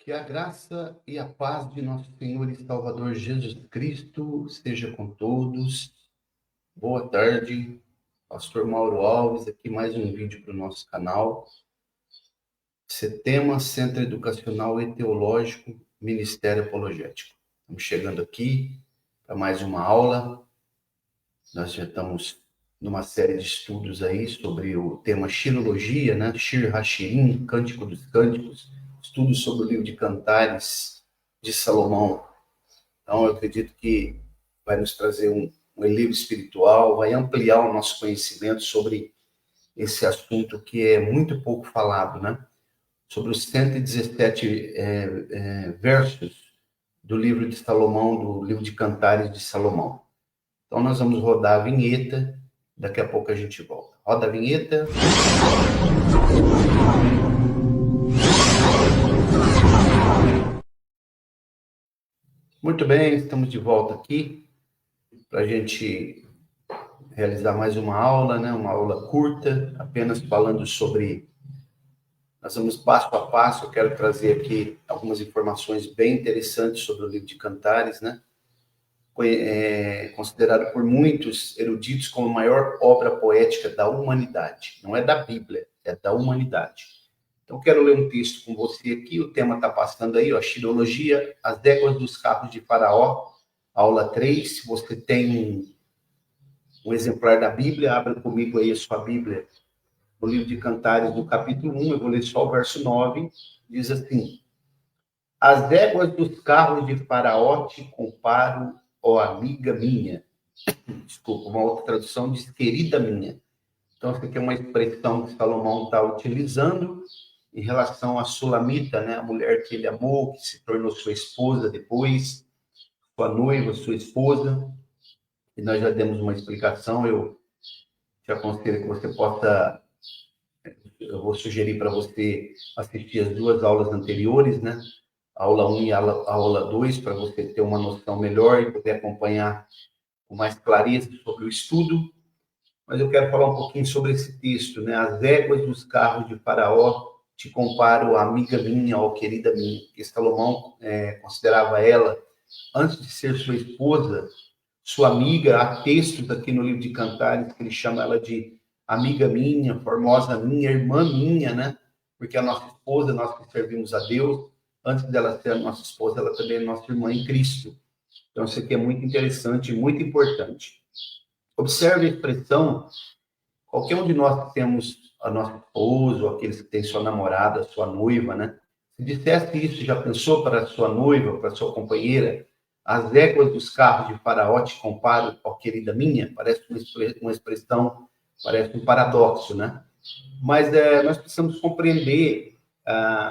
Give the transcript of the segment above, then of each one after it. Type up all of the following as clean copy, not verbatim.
Que a graça e a paz de nosso Senhor e Salvador Jesus Cristo seja com todos. Boa tarde, Pastor Mauro Alves, aqui mais um vídeo para o nosso canal. CETEMA, Centro Educacional e Teológico, Ministério Apologético. Estamos chegando aqui para mais uma aula. Nós já estamos numa série de estudos aí sobre o tema Shirologia, né? Shir Hashirim, Cântico dos Cânticos, estudos sobre o livro de Cantares de Salomão. Então, eu acredito que vai nos trazer um livro espiritual, vai ampliar o nosso conhecimento sobre esse assunto que é muito pouco falado, né? Sobre os 117 versos do livro de Salomão, do livro de Cantares de Salomão. Então, nós vamos rodar a vinheta, daqui a pouco a gente volta. Roda a vinheta. Muito bem, estamos de volta aqui para a gente realizar mais uma aula, né? Uma aula curta, apenas falando sobre... Nós vamos passo a passo, eu quero trazer aqui algumas informações bem interessantes sobre o livro de Cantares, né? Considerado por muitos eruditos como a maior obra poética da humanidade. Não é da Bíblia, é da humanidade. Então, quero ler um texto com você aqui, o tema está passando aí, ó, Shirologia, as éguas dos carros de Faraó, aula 3. Se você tem um exemplar da Bíblia, abra comigo aí a sua Bíblia, no livro de Cantares, no capítulo 1, eu vou ler só o verso 9, diz assim: as éguas dos carros de Faraó te comparo, ó amiga minha. Desculpa, uma outra tradução diz querida minha. Então, essa aqui é uma expressão que Salomão está utilizando em relação à Sulamita, né? A mulher que ele amou, que se tornou sua esposa depois, sua noiva, sua esposa. E nós já demos uma explicação, eu te aconselho que você possa... Eu vou sugerir para você assistir as duas aulas anteriores, né? Aula 1 e aula 2, para você ter uma noção melhor e poder acompanhar com mais clareza sobre o estudo. Mas eu quero falar um pouquinho sobre esse texto, né? As éguas dos carros de Faraó te comparo a amiga minha, ó querida minha, que Salomão considerava ela, antes de ser sua esposa, sua amiga. Há textos aqui no livro de Cantares que ele chama ela de amiga minha, formosa minha, irmã minha, né? Porque a nossa esposa, nós que servimos a Deus, antes dela ser a nossa esposa, ela também é nossa irmã em Cristo. Então, isso aqui é muito interessante e muito importante. Observe a expressão, qualquer um de nós que temos a nossa esposa, ou aqueles que têm sua namorada, sua noiva, né? Se dissesse isso, já pensou para sua noiva, para sua companheira, as éguas dos carros de Faraó te comparo, ó querida minha? Parece uma expressão, parece um paradoxo, né? Mas nós precisamos compreender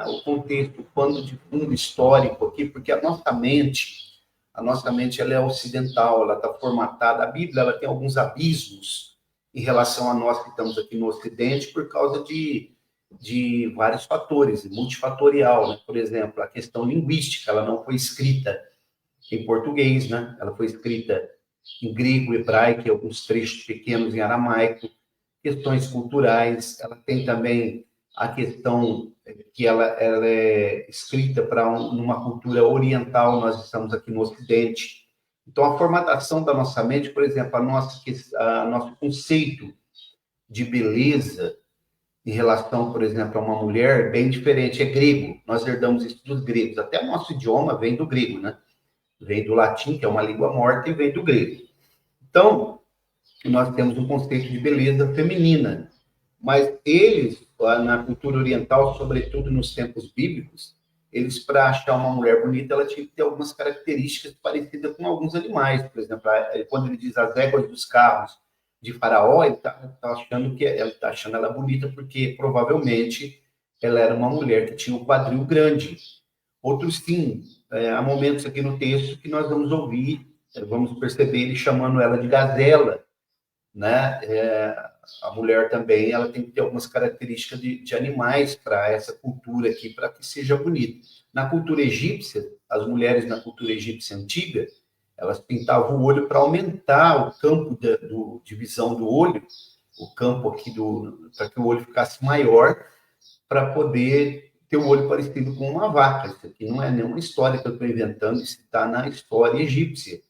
o contexto, o pano de fundo histórico aqui, porque a nossa mente ela é ocidental, ela está formatada. A Bíblia ela tem alguns abismos em relação a nós que estamos aqui no Ocidente por causa de vários fatores, multifatorial, né? Por exemplo, a questão linguística, ela não foi escrita em português, né? Ela foi escrita em grego, hebraico e alguns trechos pequenos em aramaico. Questões culturais, ela tem também a questão que ela é escrita para numa cultura oriental, nós estamos aqui no Ocidente. Então, a formatação da nossa mente, por exemplo, nosso conceito de beleza em relação, por exemplo, a uma mulher, bem diferente, é grego. Nós herdamos isso dos gregos. Até o nosso idioma vem do grego, né? Vem do latim, que é uma língua morta, e vem do grego. Então, nós temos um conceito de beleza feminina. Mas eles, na cultura oriental, sobretudo nos tempos bíblicos, eles, para achar uma mulher bonita, ela tinha que ter algumas características parecidas com alguns animais. Por exemplo, quando ele diz as éguas dos carros de Faraó, ele está achando que ela está achando ela bonita porque provavelmente ela era uma mulher que tinha um quadril grande. Outros sim, há momentos aqui no texto que nós vamos ouvir, vamos perceber ele chamando ela de gazela, né? A mulher também ela tem que ter algumas características de animais para essa cultura aqui, para que seja bonita. Na cultura egípcia, as mulheres na cultura egípcia antiga, elas pintavam o olho para aumentar o campo de visão do olho, o campo aqui para que o olho ficasse maior, para poder ter o olho parecido com uma vaca. Isso aqui não é nenhuma história que eu estou inventando, isso está na história egípcia,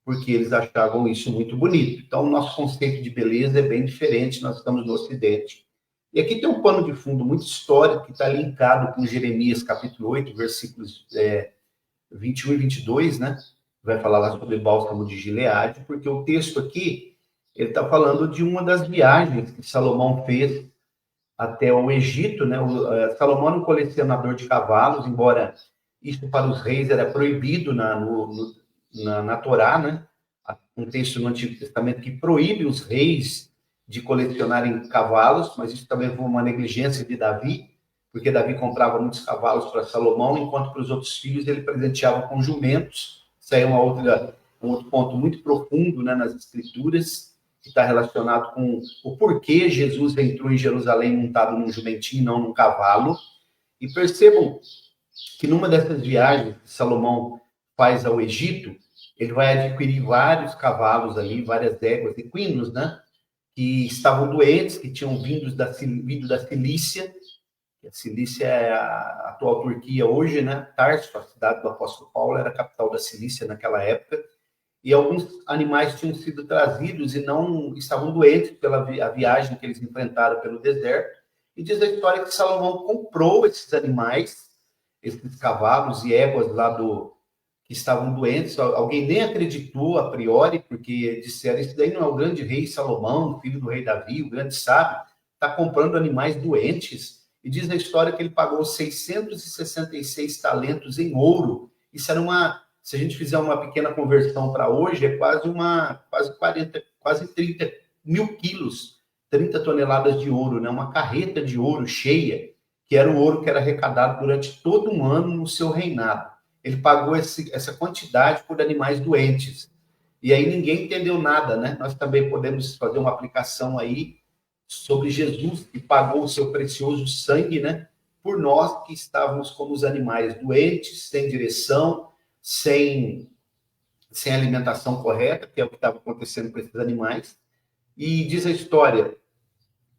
porque eles achavam isso muito bonito. Então, o nosso conceito de beleza é bem diferente, nós estamos no Ocidente. E aqui tem um pano de fundo muito histórico que está linkado com Jeremias, capítulo 8, versículos 21 e 22, né? Vai falar lá sobre Bálsamo de Gileade, porque o texto aqui, ele está falando de uma das viagens que Salomão fez até o Egito, né? Salomão era um colecionador de cavalos, embora isso para os reis era proibido na Torá, né? Um texto no Antigo Testamento que proíbe os reis de colecionarem cavalos, mas isso também foi uma negligência de Davi, porque Davi comprava muitos cavalos para Salomão, enquanto para os outros filhos ele presenteava com jumentos. Isso aí é um outro ponto muito profundo, né, nas Escrituras, que está relacionado com o porquê Jesus entrou em Jerusalém montado num jumentinho, não num cavalo. E percebam que numa dessas viagens que Salomão faz ao Egito, ele vai adquirir vários cavalos ali, várias éguas, equinos, né? Que estavam doentes, que tinham vindo da Cilícia. A Cilícia é a atual Turquia hoje, né? Tarso, a cidade do apóstolo Paulo, era a capital da Cilícia naquela época. E alguns animais tinham sido trazidos e não estavam doentes pela viagem que eles enfrentaram pelo deserto. E diz a história que Salomão comprou esses animais, esses cavalos e éguas lá que estavam doentes. Alguém nem acreditou a priori, porque disseram, esse daí não é o grande rei Salomão, filho do rei Davi, o grande sábio, está comprando animais doentes. E diz a história que ele pagou 666 talentos em ouro. Isso era se a gente fizer uma pequena conversão para hoje, é quase 30 mil quilos, 30 toneladas de ouro, né? Uma carreta de ouro cheia, que era o ouro que era arrecadado durante todo um ano no seu reinado. Ele pagou essa quantidade por animais doentes. E aí ninguém entendeu nada, né? Nós também podemos fazer uma aplicação aí sobre Jesus, que pagou o seu precioso sangue, né? Por nós que estávamos como os animais doentes, sem direção, sem alimentação correta, que é o que estava acontecendo com esses animais. E diz a história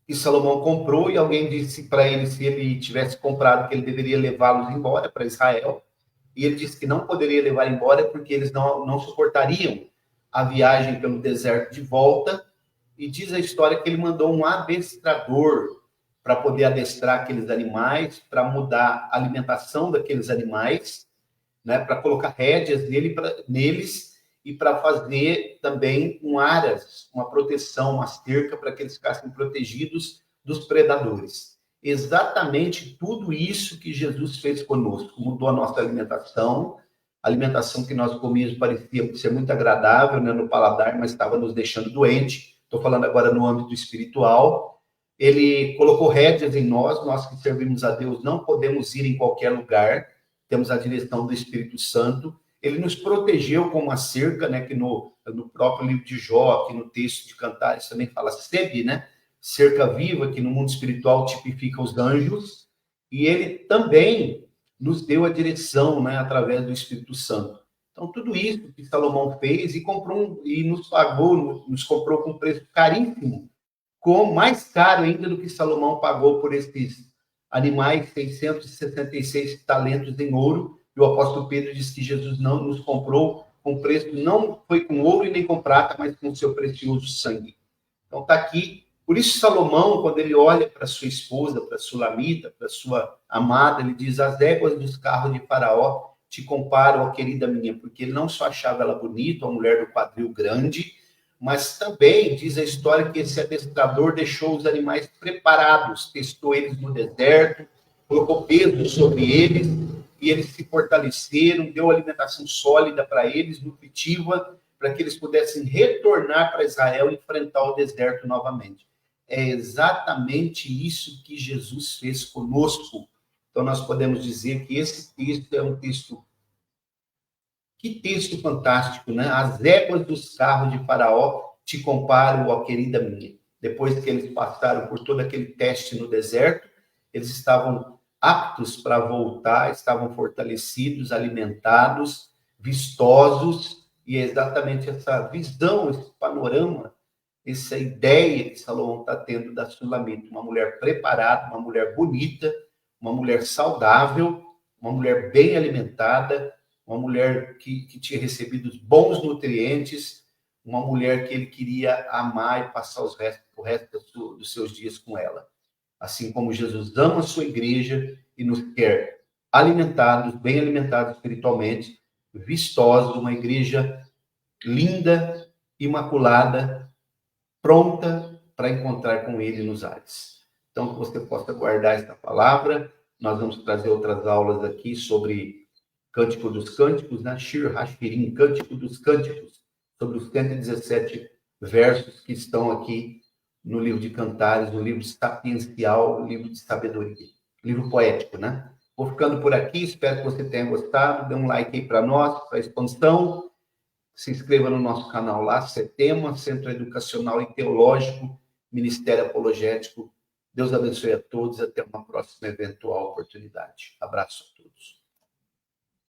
que Salomão comprou e alguém disse para ele, se ele tivesse comprado, que ele deveria levá-los embora para Israel. E ele disse que não poderia levar embora porque eles não suportariam a viagem pelo deserto de volta. E diz a história que ele mandou um adestrador para poder adestrar aqueles animais, para mudar a alimentação daqueles animais, né, para colocar rédeas neles e para fazer também aras, uma proteção, uma cerca para que eles ficassem protegidos dos predadores. Exatamente tudo isso que Jesus fez conosco. Mudou a nossa alimentação, a alimentação que nós comíamos parecia ser muito agradável, né, no paladar, mas estava nos deixando doente. Estou falando agora no âmbito espiritual. Ele colocou rédeas em nós que servimos a Deus não podemos ir em qualquer lugar, temos a direção do Espírito Santo. Ele nos protegeu com uma cerca, né, que no próprio livro de Jó, aqui no texto de Cantares, também fala sebe, né? Cerca viva, que no mundo espiritual tipifica os anjos, e ele também nos deu a direção, né, através do Espírito Santo. Então, tudo isso que Salomão fez e nos pagou, nos comprou com um preço caríssimo, mais caro ainda do que Salomão pagou por esses animais, 666 talentos em ouro. E o apóstolo Pedro diz que Jesus não nos comprou com preço, não foi com ouro e nem com prata, mas com o seu precioso sangue. Então, está aqui. Por isso, Salomão, quando ele olha para sua esposa, para Sulamita, para sua amada, ele diz, as éguas dos carros de Faraó te comparo, ó querida minha, porque ele não só achava ela bonita, uma mulher do quadril grande, mas também diz a história que esse adestrador deixou os animais preparados, testou eles no deserto, colocou peso sobre eles, e eles se fortaleceram, deu alimentação sólida para eles, nutritiva, para que eles pudessem retornar para Israel e enfrentar o deserto novamente. É exatamente isso que Jesus fez conosco. Então, nós podemos dizer que esse texto é um texto... Que texto fantástico, né? As éguas dos carros de Faraó te comparo, ó querida minha. Depois que eles passaram por todo aquele teste no deserto, eles estavam aptos para voltar, estavam fortalecidos, alimentados, vistosos, e é exatamente essa visão, esse panorama, essa ideia que Salomão está tendo da Sulamita, uma mulher preparada, uma mulher bonita, uma mulher saudável, uma mulher bem alimentada, uma mulher que tinha recebido bons nutrientes, uma mulher que ele queria amar e passar o resto dos seus dias com ela. Assim como Jesus ama a sua igreja e nos quer alimentados, bem alimentados espiritualmente, vistosos, uma igreja linda, imaculada, pronta para encontrar com ele nos ares. Então, que você possa guardar esta palavra. Nós vamos trazer outras aulas aqui sobre Cântico dos Cânticos, né? Shir Hashirim, Cântico dos Cânticos, sobre os 117 versos que estão aqui no livro de Cantares, no livro sapiencial, livro de sabedoria, livro poético, né? Vou ficando por aqui, espero que você tenha gostado. Dê um like aí para nós, para a expansão. Se inscreva no nosso canal lá, CETEMA, Centro Educacional e Teológico, Ministério Apologético. Deus abençoe a todos, até uma próxima eventual oportunidade. Abraço.